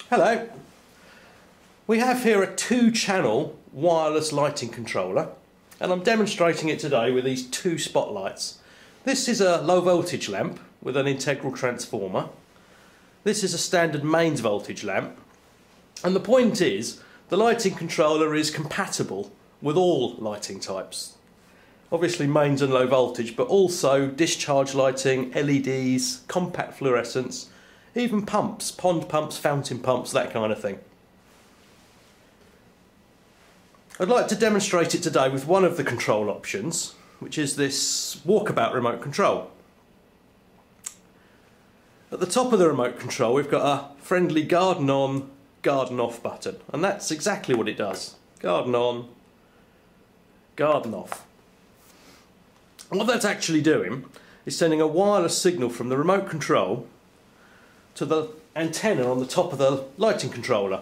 Hello. We have here a 2-channel wireless lighting controller, and I'm demonstrating it today with these 2 spotlights. This is a low voltage lamp with an integral transformer. This is a standard mains voltage lamp, and the point is the lighting controller is compatible with all lighting types. Obviously mains and low voltage, but also discharge lighting, LEDs, compact fluorescence, even pumps, pond pumps, fountain pumps, that kind of thing. I'd like to demonstrate it today with one of the control options, which is this walkabout remote control. At the top of the remote control we've got a friendly garden on, garden off button, and that's exactly what it does. Garden on, garden off. And what that's actually doing is sending a wireless signal from the remote control to the antenna on the top of the lighting controller.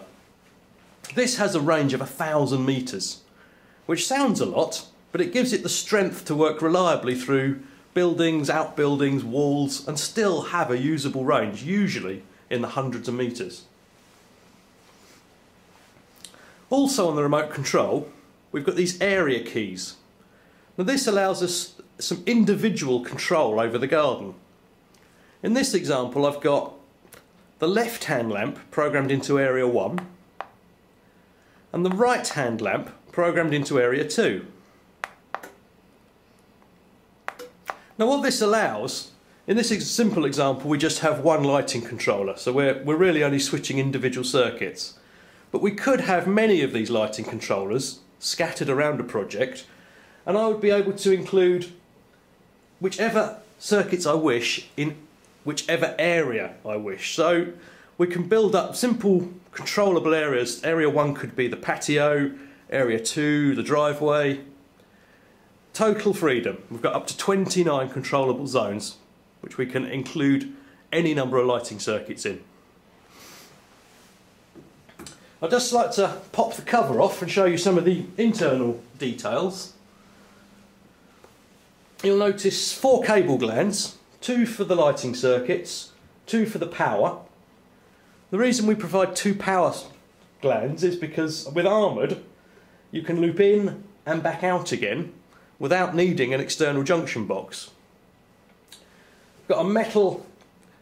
This has a range of 1,000 metres, which sounds a lot, but it gives it the strength to work reliably through buildings, outbuildings, walls, and still have a usable range, usually in the hundreds of metres. Also on the remote control, we've got these area keys. Now this allows us some individual control over the garden. In this example I've got the left hand lamp programmed into area 1 and the right hand lamp programmed into area 2. Now what this allows, in this simple example we just have one lighting controller, so we're really only switching individual circuits. But we could have many of these lighting controllers scattered around a project, and I would be able to include whichever circuits I wish in whichever area I wish. So we can build up simple controllable areas. Area 1 could be the patio, area 2 the driveway. Total freedom. We've got up to 29 controllable zones, which we can include any number of lighting circuits in. I'd just like to pop the cover off and show you some of the internal details. You'll notice 4 cable glands, 2 for the lighting circuits, 2 for the power. The reason we provide 2 power glands is because with armoured you can loop in and back out again without needing an external junction box. We've got a metal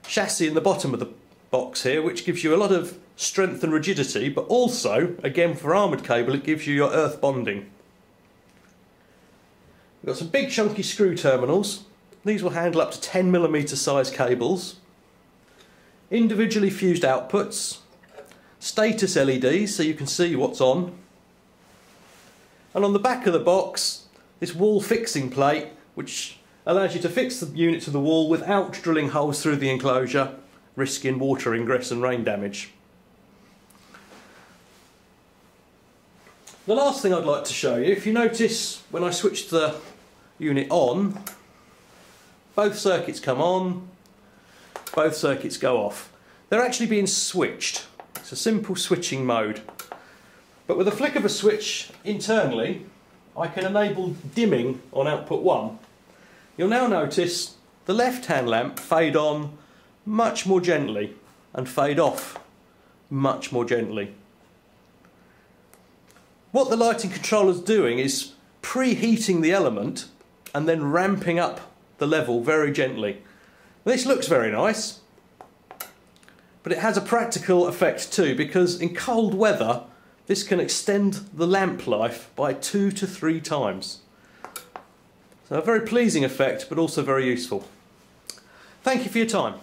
chassis in the bottom of the box here which gives you a lot of strength and rigidity, but also, again for armoured cable, it gives you your earth bonding. We've got some big chunky screw terminals. These will handle up to 10mm size cables. Individually fused outputs. Status LEDs so you can see what's on. And on the back of the box, this wall fixing plate which allows you to fix the unit to the wall without drilling holes through the enclosure, risking water ingress and rain damage. The last thing I'd like to show you, if you notice when I switch the unit on, both circuits come on, both circuits go off. They're actually being switched. It's a simple switching mode. But with a flick of a switch internally, I can enable dimming on output 1. You'll now notice the left-hand lamp fade on much more gently and fade off much more gently. What the lighting controller's doing is preheating the element and then ramping up the level very gently. This looks very nice, but it has a practical effect too, because in cold weather this can extend the lamp life by 2 to 3 times. So a very pleasing effect, but also very useful. Thank you for your time.